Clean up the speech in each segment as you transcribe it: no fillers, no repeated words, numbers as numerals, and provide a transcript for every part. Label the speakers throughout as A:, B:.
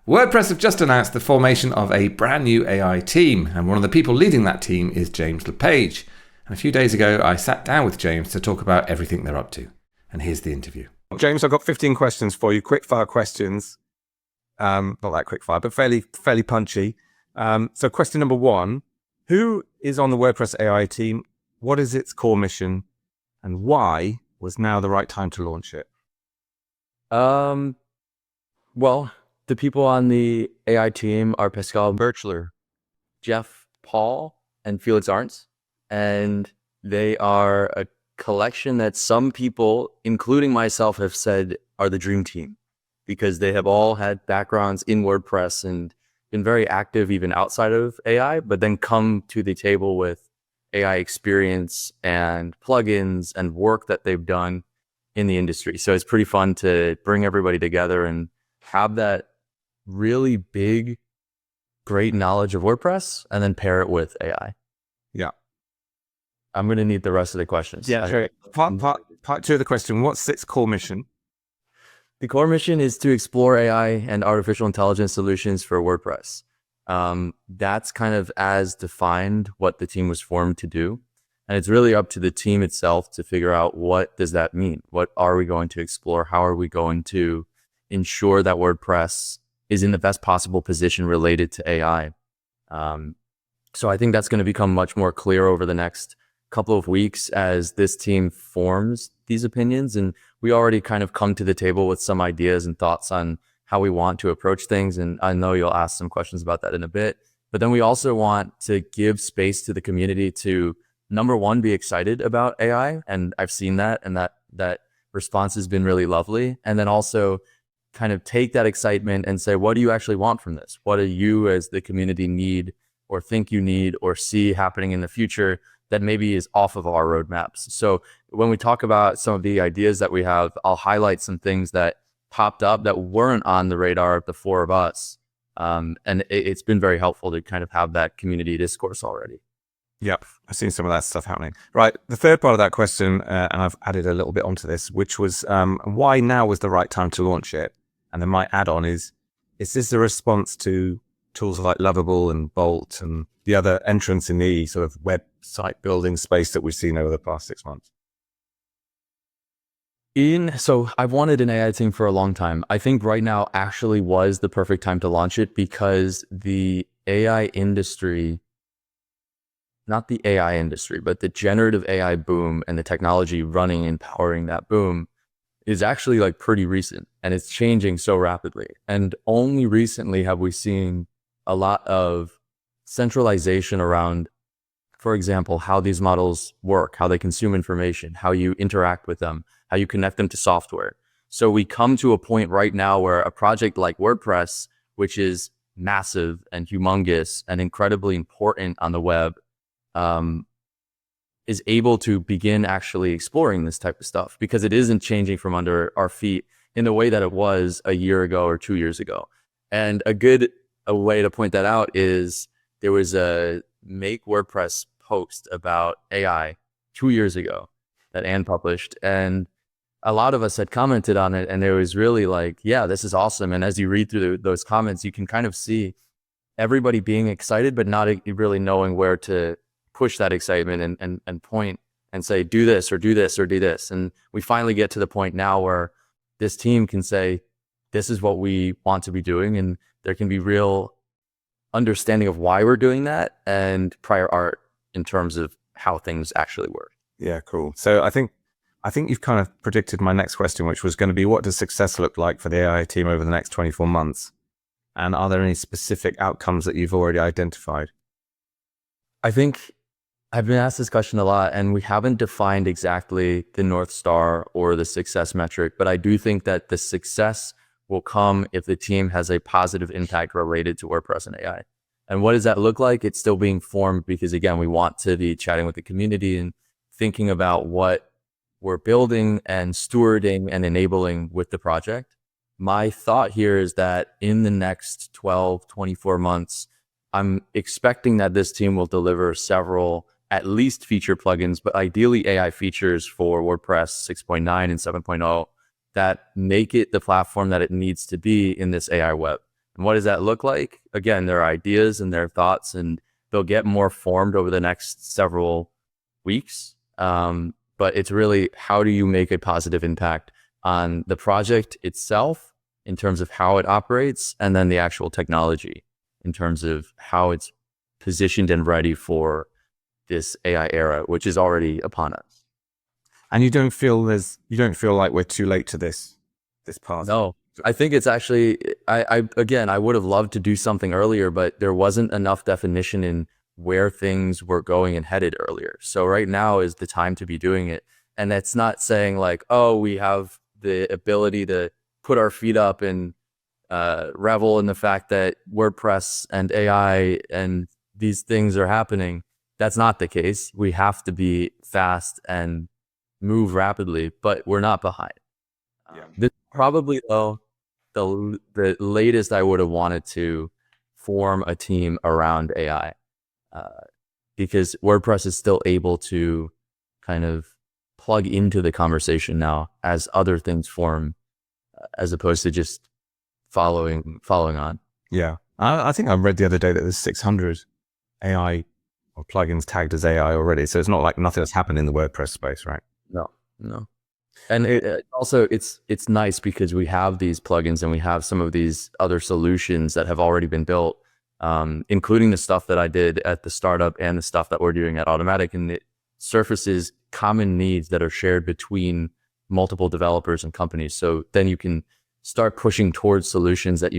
A: WordPress have just announced the formation of a brand new AI team, and one of the people leading that team is James LaPage. And a few days ago, I sat down with James to talk about everything they're up to. And here's the interview.
B: James, I've got 15 questions for you, quick fire questions. Not that quick fire, but fairly punchy. So question number one, who is on the WordPress AI team? What is its core mission? And why was now the right time to launch it?
C: Well, the people on the AI team are Pascal Birchler, Jeff Paul, and Felix Arntz. And they are a collection that some people, including myself, have said are the dream team, because they have all had backgrounds in WordPress and been very active even outside of AI, but then come to the table with AI experience and plugins and work that they've done in the industry. So it's pretty fun to bring everybody together and have that really big, great knowledge of WordPress and then pair it with AI.
B: Yeah.
C: I'm going to need the rest of the questions.
B: Yeah, sure. Part two of the question, what's its core mission?
C: The core mission is to explore AI and artificial intelligence solutions for WordPress. That's kind of as defined what the team was formed to do. And it's really up to the team itself to figure out, what does that mean? What are we going to explore? How are we going to ensure that WordPress is in the best possible position related to AI? So I think that's going to become much more clear over the next couple of weeks as this team forms these opinions. And we already kind of come to the table with some ideas and thoughts on how we want to approach things. And I know you'll ask some questions about that in a bit. But then we also want to give space to the community to, number one, be excited about AI. And I've seen that, and that response has been really lovely. And then also kind of take that excitement and say, what do you actually want from this? What do you as the community need or think you need or see happening in the future that maybe is off of our roadmaps? So when we talk about some of the ideas that we have, I'll highlight some things that popped up that weren't on the radar of the four of us. And it's been very helpful to kind of have that community discourse already.
B: Yep, I've seen some of that stuff happening. Right, the third part of that question, and I've added a little bit onto this, which was why now was the right time to launch it? And then my add-on is this a response to tools like Lovable and Bolt and the other entrants in the sort of website building space that we've seen over the past 6 months?
C: So I've wanted an AI team for a long time. I think right now actually was the perfect time to launch it, because the AI industry, not the AI industry, but the generative AI boom and the technology running and powering that boom is actually like pretty recent, and it's changing so rapidly. And only recently have we seen a lot of centralization around, for example, how these models work, how they consume information, how you interact with them, how you connect them to software. So we come to a point right now where a project like WordPress, which is massive and humongous and incredibly important on the web, is able to begin actually exploring this type of stuff, because it isn't changing from under our feet in the way that it was a year ago or 2 years ago. And a way to point that out is there was a Make WordPress post about AI 2 years ago that Anne published, and a lot of us had commented on it, and it was really like, yeah, this is awesome. And as you read through those comments, you can kind of see everybody being excited, but not really knowing where to push that excitement and point and say, do this or do this or do this. And we finally get to the point now where this team can say, this is what we want to be doing. And there can be real understanding of why we're doing that and prior art in terms of how things actually work.
B: Yeah, cool. So I think you've kind of predicted my next question, which was going to be, what does success look like for the AI team over the next 24 months? And are there any specific outcomes that you've already identified?
C: I think I've been asked this question a lot, and we haven't defined exactly the North Star or the success metric, but I do think that the success will come if the team has a positive impact related to WordPress and AI. And what does that look like? It's still being formed, because again, we want to be chatting with the community and thinking about what we're building and stewarding and enabling with the project. My thought here is that in the next 12, 24 months, I'm expecting that this team will deliver several at least feature plugins, but ideally AI features for WordPress 6.9 and 7.0 that make it the platform that it needs to be in this AI web. And what does that look like? Again, their ideas and their thoughts, and they'll get more formed over the next several weeks. But it's really, how do you make a positive impact on the project itself in terms of how it operates, and then the actual technology in terms of how it's positioned and ready for this AI era, which is already upon us.
B: And you don't feel like we're too late to this path?
C: No, I think it's actually, again, I would have loved to do something earlier, but there wasn't enough definition in where things were going and headed earlier. So right now is the time to be doing it. And that's not saying like, oh, we have the ability to put our feet up and revel in the fact that WordPress and AI and these things are happening. That's not the case. We have to be fast and move rapidly, but we're not behind. This probably, though, the latest I would have wanted to form a team around AI, because WordPress is still able to kind of plug into the conversation now as other things form, as opposed to just following on.
B: Yeah. I think I read the other day that there's 600 AI or plugins tagged as AI already. So it's not like nothing has happened in the WordPress space, right?
C: No. And also it's nice because we have these plugins and we have some of these other solutions that have already been built, including the stuff that I did at the startup and the stuff that we're doing at Automatic, and it surfaces common needs that are shared between multiple developers and companies. So then you can start pushing towards solutions that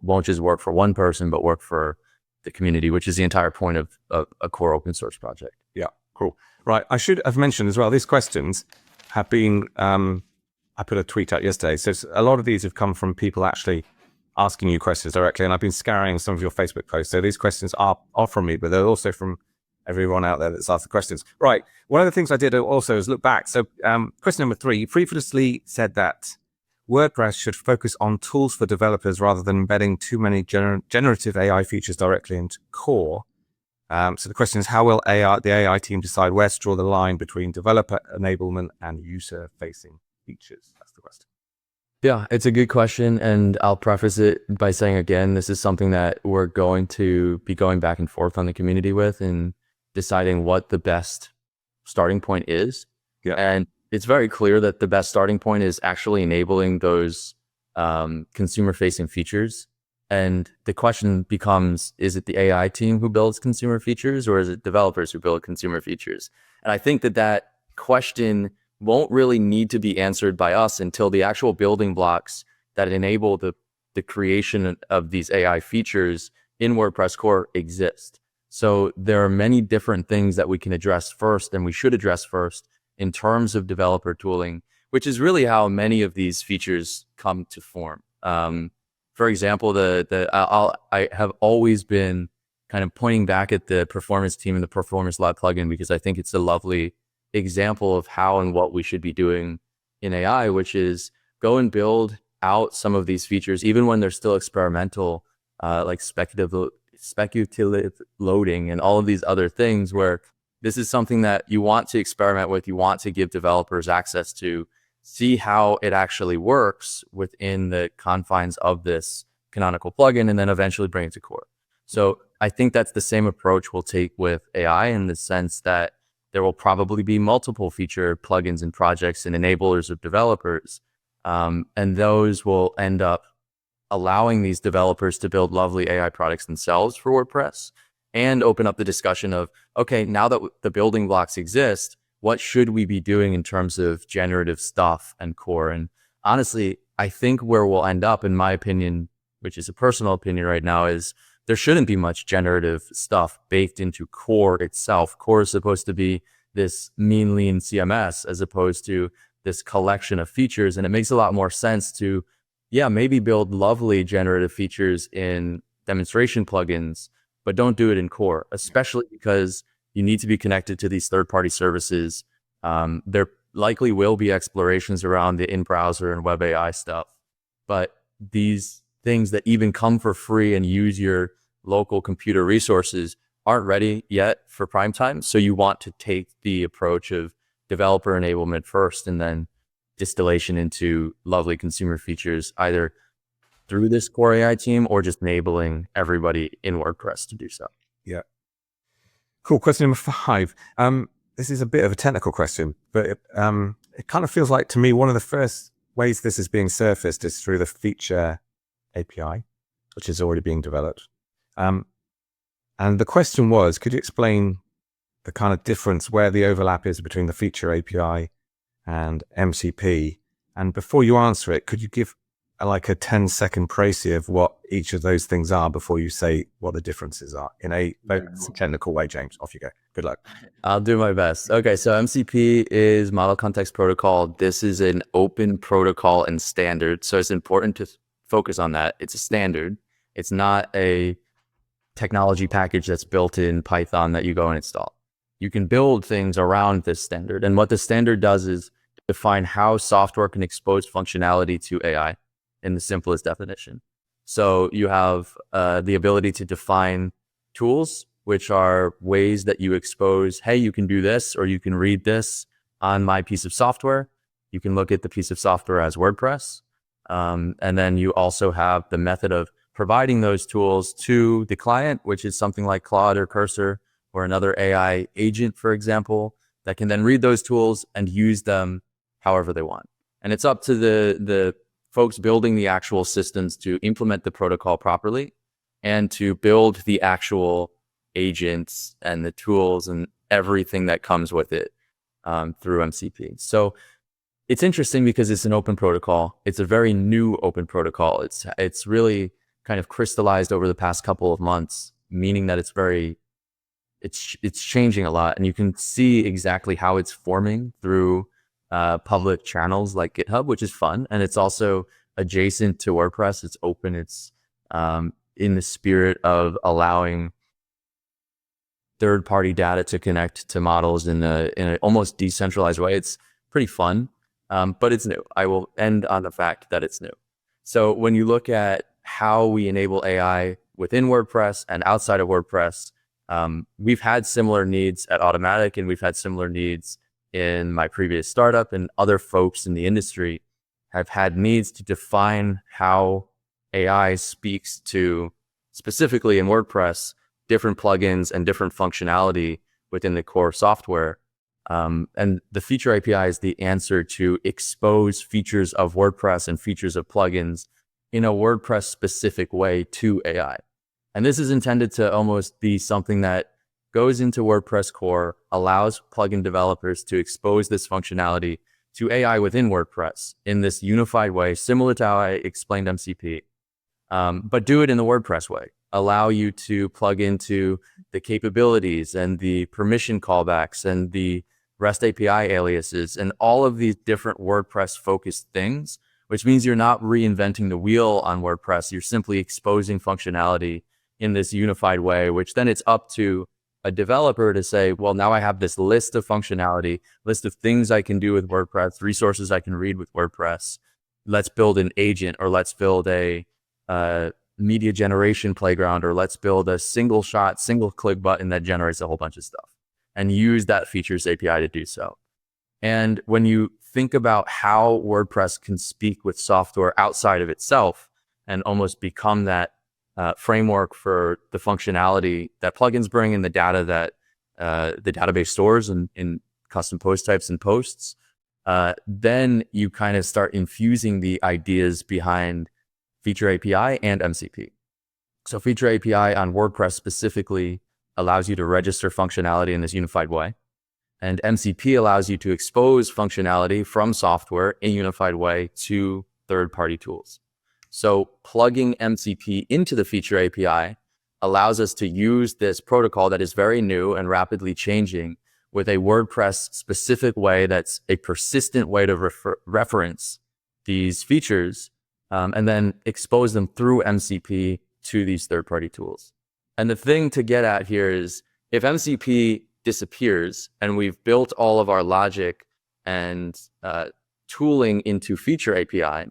C: won't just work for one person, but work for the community, which is the entire point of a core open source project.
B: Yeah, cool. Right. I should have mentioned as well, these questions have been, I put a tweet out yesterday. So a lot of these have come from people actually asking you questions directly. And I've been scouring some of your Facebook posts. So these questions are from me, but they're also from everyone out there that's asked the questions. Right. One of the things I did also is look back. So question number 3, you previously said that WordPress should focus on tools for developers rather than embedding too many generative AI features directly into core. So the question is, how will the AI team decide where to draw the line between developer enablement and user-facing features? That's the question.
C: Yeah, it's a good question. And I'll preface it by saying, again, this is something that we're going to be going back and forth on the community with and deciding what the best starting point is.
B: Yeah.
C: And it's very clear that the best starting point is actually enabling those consumer-facing features. And the question becomes, is it the AI team who builds consumer features, or is it developers who build consumer features? And I think that question won't really need to be answered by us until the actual building blocks that enable the creation of these AI features in WordPress core exist. So there are many different things that we can address first, and we should address first in terms of developer tooling, which is really how many of these features come to form. For example, I have always been kind of pointing back at the performance team and the performance lab plugin, because I think it's a lovely example of how and what we should be doing in AI, which is go and build out some of these features, even when they're still experimental, like speculative loading and all of these other things, where this is something that you want to experiment with, you want to give developers access to, see how it actually works within the confines of this canonical plugin, and then eventually bring it to core. So I think that's the same approach we'll take with AI, in the sense that there will probably be multiple feature plugins and projects and enablers of developers. And those will end up allowing these developers to build lovely AI products themselves for WordPress, and open up the discussion of, okay, now that the building blocks exist, what should we be doing in terms of generative stuff and core? And honestly, I think where we'll end up, in my opinion, which is a personal opinion right now, is there shouldn't be much generative stuff baked into core itself. Core is supposed to be this mean, lean CMS, as opposed to this collection of features. And it makes a lot more sense to, maybe build lovely generative features in demonstration plugins, but don't do it in core, especially because you need to be connected to these third-party services. There likely will be explorations around the in-browser and web AI stuff, but these things that even come for free and use your local computer resources aren't ready yet for prime time. So you want to take the approach of developer enablement first, and then distillation into lovely consumer features, either through this core AI team or just enabling everybody in WordPress to do so.
B: Yeah. Cool. Question number 5. This is a bit of a technical question, but it kind of feels like to me one of the first ways this is being surfaced is through the feature API, which is already being developed. And the question was, could you explain the kind of difference where the overlap is between the feature API and MCP? And before you answer it, could you give like a 10-second précis of what each of those things are before you say what the differences are in a very technical way? James, off you go. Good luck.
C: I'll do my best. Okay, so MCP is Model Context Protocol. This is an open protocol and standard. So it's important to focus on that. It's a standard. It's not a technology package that's built in Python that you go and install. You can build things around this standard. And what the standard does is define how software can expose functionality to AI in the simplest definition. So you have the ability to define tools, which are ways that you expose, hey, you can do this, or you can read this on my piece of software. You can look at the piece of software as WordPress. And then you also have the method of providing those tools to the client, which is something like Claude or Cursor or another AI agent, for example, that can then read those tools and use them however they want. And it's up to the folks building the actual systems to implement the protocol properly and to build the actual agents and the tools and everything that comes with it through MCP. So it's interesting because it's an open protocol. It's a very new open protocol. It's really kind of crystallized over the past couple of months, meaning that it's changing a lot, and you can see exactly how it's forming through public channels like GitHub, which is fun. And it's also adjacent to WordPress. It's open. It's in the spirit of allowing third-party data to connect to models in an almost decentralized way. It's pretty fun, but it's new. I will end on the fact that it's new. So when you look at how we enable AI within WordPress and outside of WordPress, we've had similar needs at Automatic, and we've had similar needs in my previous startup, and other folks in the industry have had needs to define how AI speaks to, specifically in WordPress, different plugins and different functionality within the core software. And the feature API is the answer to expose features of WordPress and features of plugins in a WordPress specific way to AI. And this is intended to almost be something that goes into WordPress core, allows plugin developers to expose this functionality to AI within WordPress in this unified way, similar to how I explained MCP, but do it in the WordPress way. Allow you to plug into the capabilities and the permission callbacks and the REST API aliases and all of these different WordPress focused things, which means you're not reinventing the wheel on WordPress. You're simply exposing functionality in this unified way, which then it's up to a developer to say, well, now I have this list of functionality, list of things I can do with WordPress, resources I can read with WordPress. Let's build an agent, or let's build a media generation playground, or let's build a single shot, single click button that generates a whole bunch of stuff, and use that features API to do so. And when you think about how WordPress can speak with software outside of itself and almost become that framework for the functionality that plugins bring and the data that the database stores in custom post types and posts, then you kind of start infusing the ideas behind Feature API and MCP. So Feature API on WordPress specifically allows you to register functionality in this unified way. And MCP allows you to expose functionality from software in a unified way to third-party tools. So plugging MCP into the Feature API allows us to use this protocol that is very new and rapidly changing with a WordPress specific way that's a persistent way to reference these features and then expose them through MCP to these third-party tools. And the thing to get at here is if MCP disappears and we've built all of our logic and tooling into Feature API,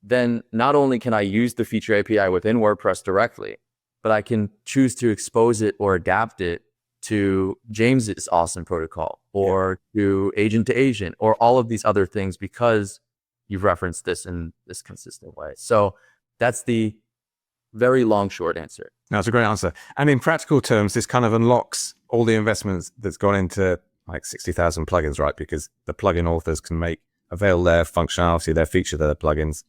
C: then not only can I use the Feature API within WordPress directly, but I can choose to expose it or adapt it to James's awesome protocol or to agent, or all of these other things because you've referenced this in this consistent way. So That's the very long, short answer.
B: That's a great answer. And in practical terms, this kind of unlocks all the investments that's gone into like 60,000 plugins, right? Because the plugin authors can avail their functionality, their feature, their plugins.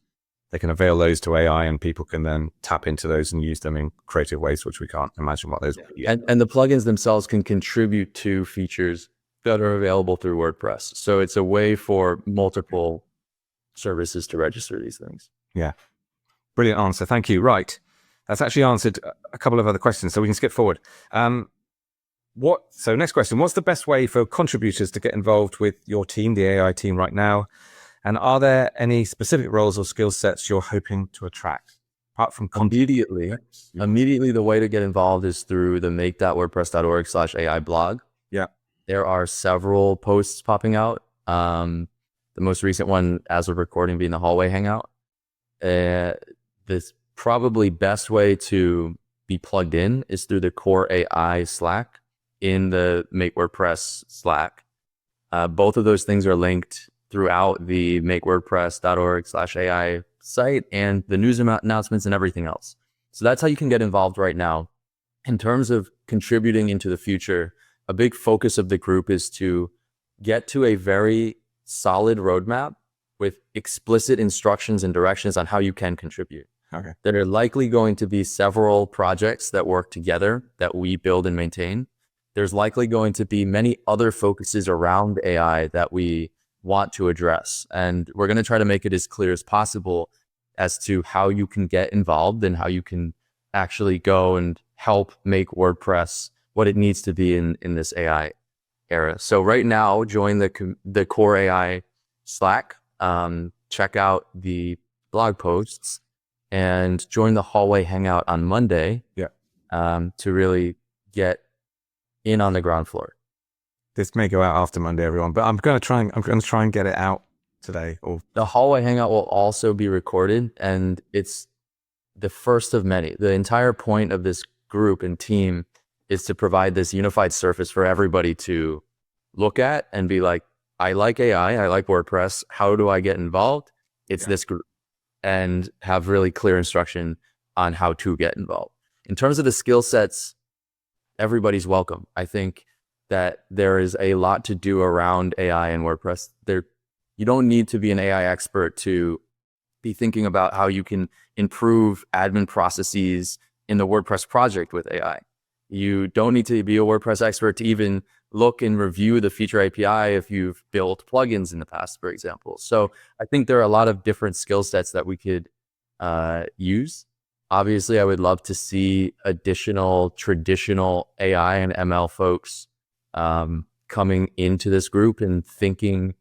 B: They can avail those to AI, and people can then tap into those and use them in creative ways, which we can't imagine what those would be.
C: And the plugins themselves can contribute to features that are available through WordPress. So it's a way for multiple services to register these things.
B: Yeah. Brilliant answer. Thank you. Right. That's actually answered a couple of other questions, so we can skip forward. So next question, what's the best way for contributors to get involved with your team, the AI team right now? And are there any specific roles or skill sets you're hoping to attract? Apart from
C: immediately, the way to get involved is through the make.wordpress.org/AI blog.
B: Yeah.
C: There are several posts popping out. The most recent one, as of recording, being the hallway hangout. This probably best way to be plugged in is through the Core AI Slack in the Make WordPress Slack. Both of those things are linked throughout the makewordpress.org/AI site and the news announcements and everything else. So that's how you can get involved right now. In terms of contributing into the future, a big focus of the group is to get to a very solid roadmap with explicit instructions and directions on how you can contribute.
B: Okay.
C: There are likely going to be several projects that work together that we build and maintain. There's likely going to be many other focuses around AI that we want to address. And we're going to try to make it as clear as possible as to how you can get involved and how you can actually go and help make WordPress what it needs to be in this AI era. So right now, join the Core AI Slack, check out the blog posts, and join the hallway hangout on Monday.
B: Yeah.
C: To really get in on the ground floor.
B: This may go out after Monday, everyone, but I'm going to try and get it out today.
C: The hallway hangout will also be recorded, and it's the first of many. The entire point of this group and team is to provide this unified surface for everybody to look at and be like, I like AI, I like WordPress. How do I get involved? It's this group, and have really clear instruction on how to get involved. In terms of the skill sets, everybody's welcome. I think that there is a lot to do around AI and WordPress. You don't need to be an AI expert to be thinking about how you can improve admin processes in the WordPress project with AI. You don't need to be a WordPress expert to even look and review the feature API if you've built plugins in the past, for example. So I think there are a lot of different skill sets that we could use. Obviously, I would love to see additional traditional AI and ML folks coming into this group and thinking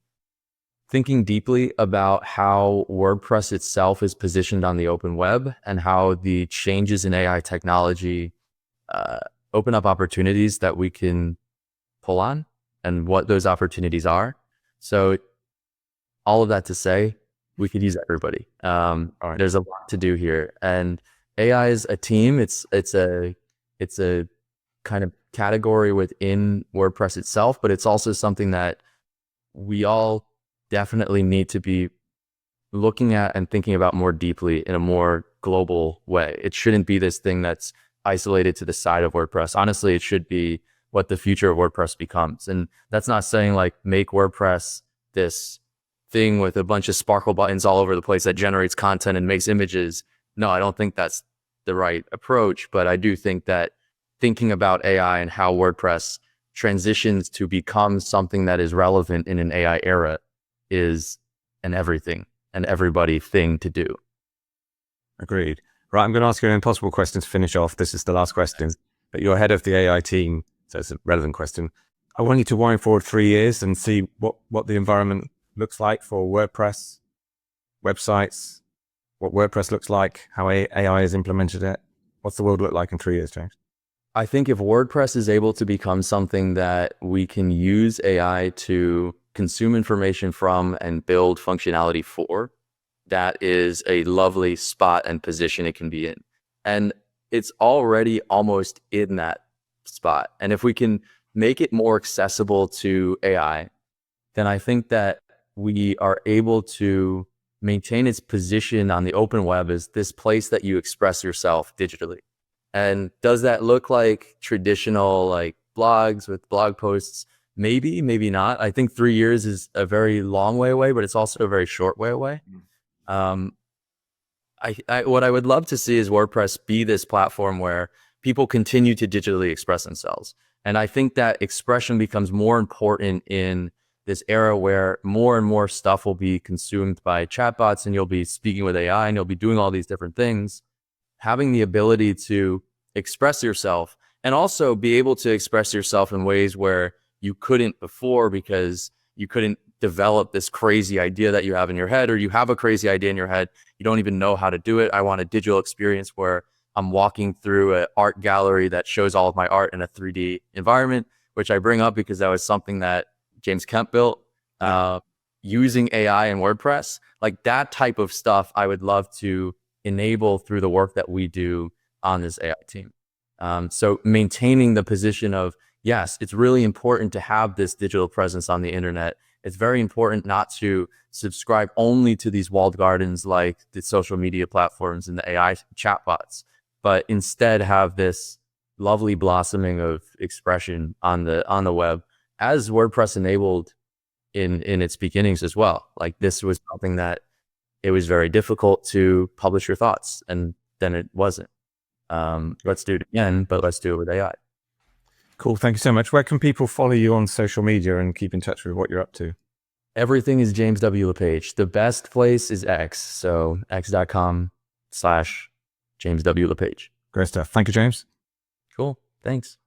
C: deeply about how WordPress itself is positioned on the open web and how the changes in AI technology open up opportunities that we can pull on and what those opportunities are. So all of that to say, we could use everybody. There's a lot to do here, and AI is a team. It's a kind of category within WordPress itself, but it's also something that we all definitely need to be looking at and thinking about more deeply in a more global way. It shouldn't be this thing that's isolated to the side of WordPress. Honestly, it should be what the future of WordPress becomes. And that's not saying like make WordPress this thing with a bunch of sparkle buttons all over the place that generates content and makes images. No, I don't think that's the right approach, but I do think that thinking about AI and how WordPress transitions to become something that is relevant in an AI era is an everything and everybody thing to do.
B: Agreed. Right, I'm going to ask you an impossible question to finish off. This is the last question, but you're head of the AI team, so it's a relevant question. I want you to wind forward 3 years and see what the environment looks like for WordPress, websites, what WordPress looks like, how AI has implemented it. What's the world look like in 3 years, James?
C: I think if WordPress is able to become something that we can use AI to consume information from and build functionality for, that is a lovely spot and position it can be in. And it's already almost in that spot. And if we can make it more accessible to AI, then I think that we are able to maintain its position on the open web as this place that you express yourself digitally. And does that look like traditional like blogs with blog posts? Maybe, maybe not. I think 3 years is a very long way away, but it's also a very short way away. What I would love to see is WordPress be this platform where people continue to digitally express themselves. And I think that expression becomes more important in this era where more and more stuff will be consumed by chatbots, and you'll be speaking with AI and you'll be doing all these different things. Having the ability to express yourself and also be able to express yourself in ways where you couldn't before because you couldn't develop this crazy idea that you have in your head, or you have a crazy idea in your head, you don't even know how to do it. I want a digital experience where I'm walking through an art gallery that shows all of my art in a 3D environment, which I bring up because that was something that James Kemp built using AI and WordPress. Like that type of stuff I would love to enable through the work that we do on this AI team. So maintaining the position of, yes, it's really important to have this digital presence on the internet. It's very important not to subscribe only to these walled gardens like the social media platforms and the AI chatbots, but instead have this lovely blossoming of expression on the web, as WordPress enabled in its beginnings as well. Like this was something that it was very difficult to publish your thoughts, and then it wasn't. Let's do it again, but let's do it with AI.
B: Cool. Thank you so much. Where can people follow you on social media and keep in touch with what you're up to?
C: Everything is James W. LaPage. The best place is X. So x.com/James W. LaPage.
B: Great stuff. Thank you, James.
C: Cool. Thanks.